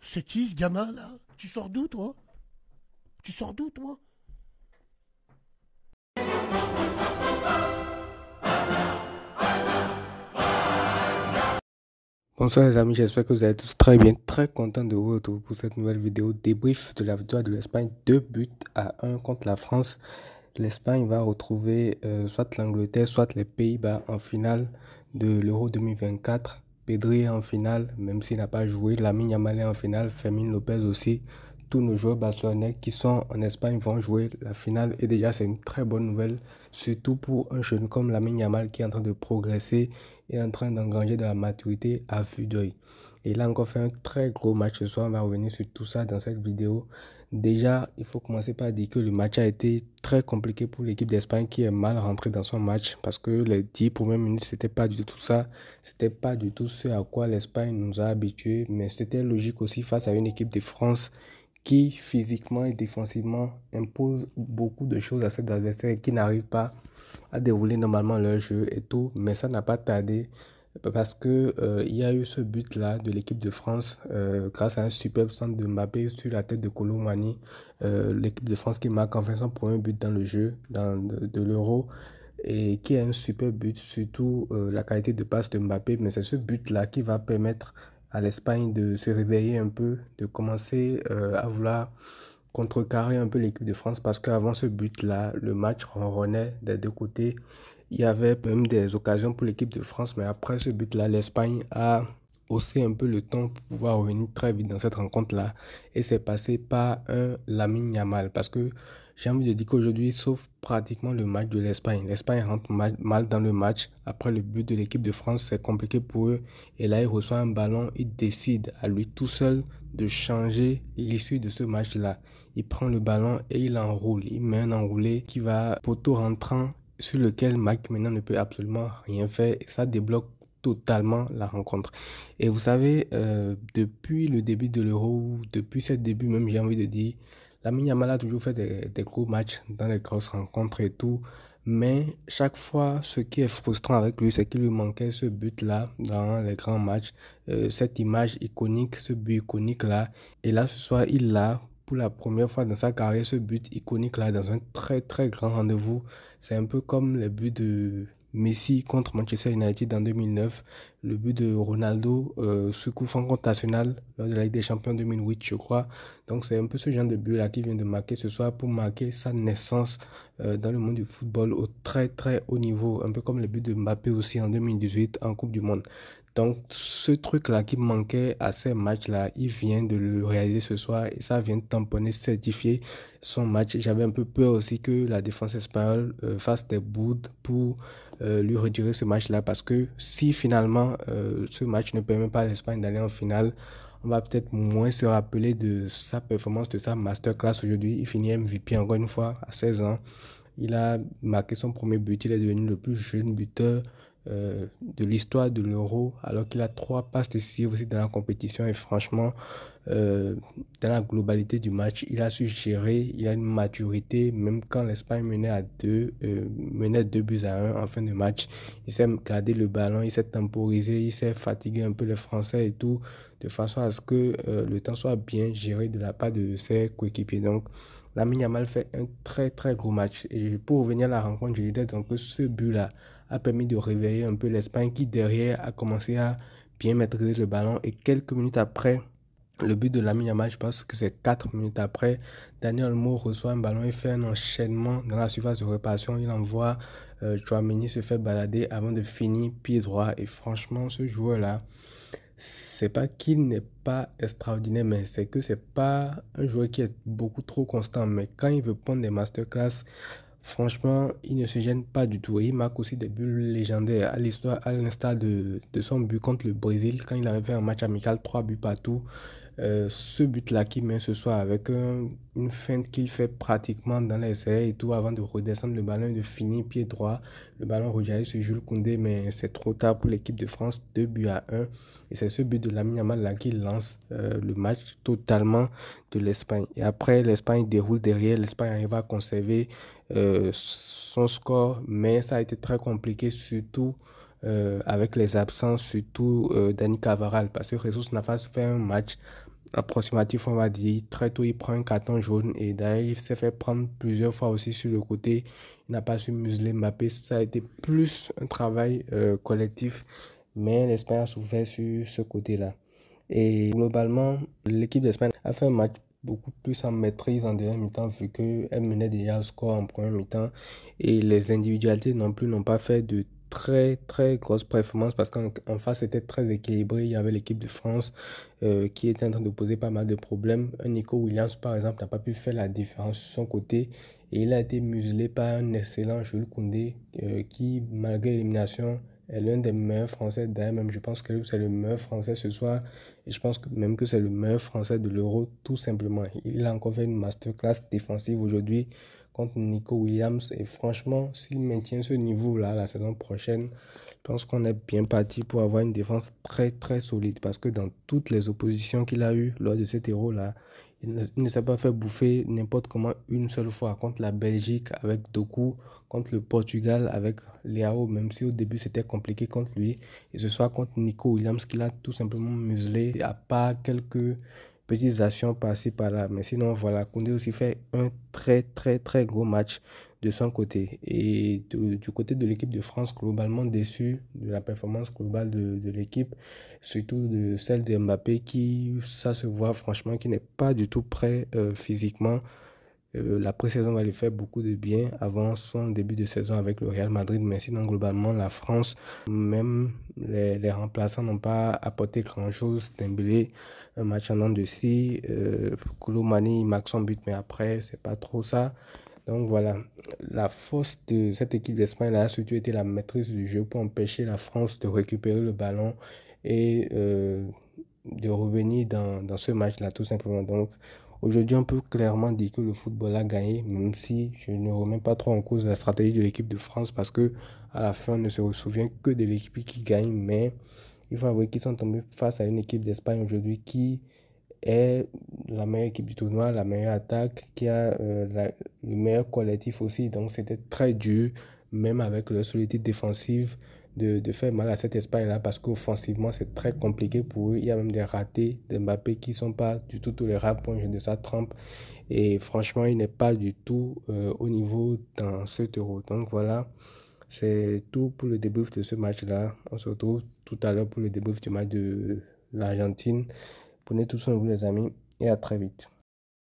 C'est qui ce gamin là? Tu sors d'où toi? Tu sors d'où toi? Bonsoir les amis, j'espère que vous allez tous très bien, très content de vous retrouver pour cette nouvelle vidéo débrief de la victoire de l'Espagne, 2 buts à 1 contre la France. L'Espagne va retrouver soit l'Angleterre, soit les Pays-Bas en finale de l'Euro 2024. Pedri est en finale, même s'il n'a pas joué. Lamine Yamal est en finale, Fermin Lopez aussi. Tous nos joueurs barcelonais qui sont en Espagne vont jouer la finale. Et déjà, c'est une très bonne nouvelle, surtout pour un jeune comme Lamine Yamal qui est en train de progresser et en train d'engranger de la maturité à vue d'œil. Et il a encore fait un très gros match ce soir. On va revenir sur tout ça dans cette vidéo. Déjà, il faut commencer par dire que le match a été très compliqué pour l'équipe d'Espagne qui est mal rentrée dans son match parce que les 10 premières minutes, c'était pas du tout ça. C'était pas du tout ce à quoi l'Espagne nous a habitués, mais c'était logique aussi face à une équipe de France qui, physiquement et défensivement, impose beaucoup de choses à cet adversaire et qui n'arrive pas à dérouler normalement leur jeu et tout. Mais ça n'a pas tardé parce que il y a eu ce but-là de l'équipe de France grâce à un superbe centre de Mbappé sur la tête de Kolo Muani. L'équipe de France qui marque enfin son premier but dans le jeu de l'Euro et qui a un super but, surtout la qualité de passe de Mbappé. Mais c'est ce but-là qui va permettre à l'Espagne de se réveiller un peu, de commencer à vouloir contrecarrer un peu l'équipe de France parce qu'avant ce but-là, le match ronronnait des deux côtés. Il y avait même des occasions pour l'équipe de France, mais après ce but-là, l'Espagne a haussé un peu le temps pour pouvoir revenir très vite dans cette rencontre-là. Et c'est passé par un Lamine Yamal parce que j'ai envie de dire qu'aujourd'hui, sauf pratiquement le match de l'Espagne, l'Espagne rentre mal dans le match. Après le but de l'équipe de France, c'est compliqué pour eux. Et là, il reçoit un ballon, il décide à lui tout seul de changer l'issue de ce match-là. Il prend le ballon et il enroule. Il met un enroulé qui va poteau rentrant sur lequel Mike maintenant ne peut absolument rien faire. Et ça débloque totalement la rencontre. Et vous savez, depuis le début de l'Euro, depuis ce début même, j'ai envie de dire, Lamine Yamal a toujours fait des gros matchs dans les grosses rencontres et tout. Mais chaque fois, ce qui est frustrant avec lui, c'est qu'il lui manquait ce but-là dans les grands matchs, cette image iconique, ce but iconique-là. Et là, ce soir, il l'a pour la première fois dans sa carrière, ce but iconique-là, dans un très très grand rendez-vous. C'est un peu comme le but de Messi contre Manchester United en 2009, le but de Ronaldo sur coup franc contre Arsenal lors de la Ligue des Champions 2008, je crois. Donc c'est un peu ce genre de but-là qui vient de marquer ce soir pour marquer sa naissance dans le monde du football au très très haut niveau, un peu comme le but de Mbappé aussi en 2018 en Coupe du Monde. Donc ce truc-là qui manquait à ces matchs-là, il vient de le réaliser ce soir et ça vient de tamponner, certifier son match. J'avais un peu peur aussi que la défense espagnole fasse des boudes pour lui retirer ce match-là parce que si finalement ce match ne permet pas à l'Espagne d'aller en finale, on va peut-être moins se rappeler de sa performance, de sa masterclass aujourd'hui. Il finit MVP encore une fois à 16 ans. Il a marqué son premier but. Il est devenu le plus jeune buteur de l'histoire de l'Euro, alors qu'il a 3 passes décisives aussi dans la compétition. Et franchement, euh, dans la globalité du match, il a su gérer, il a une maturité, même quand l'Espagne menait 2 buts à 1 en fin de match. Il sait garder le ballon, il sait temporiser, il sait fatiguer un peu les Français et tout, de façon à ce que le temps soit bien géré de la part de ses coéquipiers. Donc, Lamine Yamal fait un très très gros match. Et pour revenir à la rencontre, je disais donc que ce but-là a permis de réveiller un peu l'Espagne qui derrière a commencé à bien maîtriser le ballon. Et quelques minutes après le but de Lamine Yamal, je pense que c'est 4 minutes après, Daniel Olmo reçoit un ballon et fait un enchaînement dans la surface de réparation. Il envoie Tchouaméni se fait balader avant de finir pied droit. Et franchement, ce joueur-là, c'est pas qu'il n'est pas extraordinaire, mais c'est que c'est pas un joueur qui est beaucoup trop constant. Mais quand il veut prendre des masterclass, franchement, il ne se gêne pas du tout. Et il marque aussi des buts légendaires à l'histoire, à l'instar de son but contre le Brésil, quand il avait fait un match amical, 3 buts partout. Ce but-là qu'il met ce soir avec une feinte qu'il fait pratiquement dans les airs et tout avant de redescendre le ballon et de finir pied droit. Le ballon rejaillit sur Jules Koundé, mais c'est trop tard pour l'équipe de France, 2 buts à 1. Et c'est ce but de Lamine Yamal là qui lance le match totalement de l'Espagne. Et après, l'Espagne déroule derrière, l'Espagne arrive à conserver son score, mais ça a été très compliqué, surtout avec les absences, surtout Dani Cavaral, parce que Jesus Navas fait un match approximatif, on va dire. Très tôt, il prend un carton jaune et d'ailleurs, il s'est fait prendre plusieurs fois aussi sur le côté. Il n'a pas su museler Mbappé. Ça a été plus un travail collectif, mais l'Espagne a souffert sur ce côté-là. Et globalement, l'équipe d'Espagne a fait un match beaucoup plus en maîtrise en deuxième mi-temps vu qu'elle menait déjà le score en première mi-temps. Et les individualités non plus n'ont pas fait de très très grosses performances parce qu'en face c'était très équilibré. Il y avait l'équipe de France qui était en train de poser pas mal de problèmes. Un Nico Williams par exemple n'a pas pu faire la différence sur son côté et il a été muselé par un excellent Jules Koundé qui malgré l'élimination est l'un des meilleurs Français. D'ailleurs même je pense que c'est le meilleur Français ce soir et je pense même que c'est le meilleur Français de l'Euro tout simplement. Il a encore fait une masterclass défensive aujourd'hui contre Nico Williams. Et franchement, s'il maintient ce niveau-là la saison prochaine, je pense qu'on est bien parti pour avoir une défense très très solide. Parce que dans toutes les oppositions qu'il a eues lors de cet Euro-là, il ne s'est pas fait bouffer n'importe comment une seule fois contre la Belgique avec Doku, contre le Portugal avec Leao, même si au début c'était compliqué contre lui. Et ce soir contre Nico Williams qu'il a tout simplement muselé, à part quelques petites actions par-ci par-là. Mais sinon, voilà, Koundé aussi fait un très très très gros match de son côté. Et du côté de l'équipe de France, globalement déçu de la performance globale de l'équipe, surtout de celle de Mbappé qui, ça se voit franchement, qui n'est pas du tout prêt physiquement. La pré-saison va lui faire beaucoup de bien avant son début de saison avec le Real Madrid. Mais sinon, globalement, la France, même les remplaçants n'ont pas apporté grand-chose. Dembélé, un match en dents de scie. Kolo Muani, il marque son but, mais après, c'est pas trop ça. Donc voilà, la force de cette équipe d'Espagne a surtout été la maîtrise du jeu pour empêcher la France de récupérer le ballon et de revenir dans ce match-là, tout simplement. Donc aujourd'hui, on peut clairement dire que le football a gagné, même si je ne remets pas trop en cause la stratégie de l'équipe de France parce que à la fin, on ne se souvient que de l'équipe qui gagne, mais il faut avouer qu'ils sont tombés face à une équipe d'Espagne aujourd'hui qui est la meilleure équipe du tournoi, la meilleure attaque, qui a le meilleur collectif aussi. Donc c'était très dur, même avec leur solidité défensive, de faire mal à cette Espagne-là, parce qu'offensivement, c'est très compliqué pour eux. Il y a même des ratés de Mbappé qui ne sont pas du tout tolérables pour un jeu de sa trempe. Et franchement, il n'est pas du tout au niveau dans ce euro. Donc voilà, c'est tout pour le débrief de ce match-là. On se retrouve tout à l'heure pour le débrief du match de l'Argentine. Prenez tout soin de vous les amis et à très vite.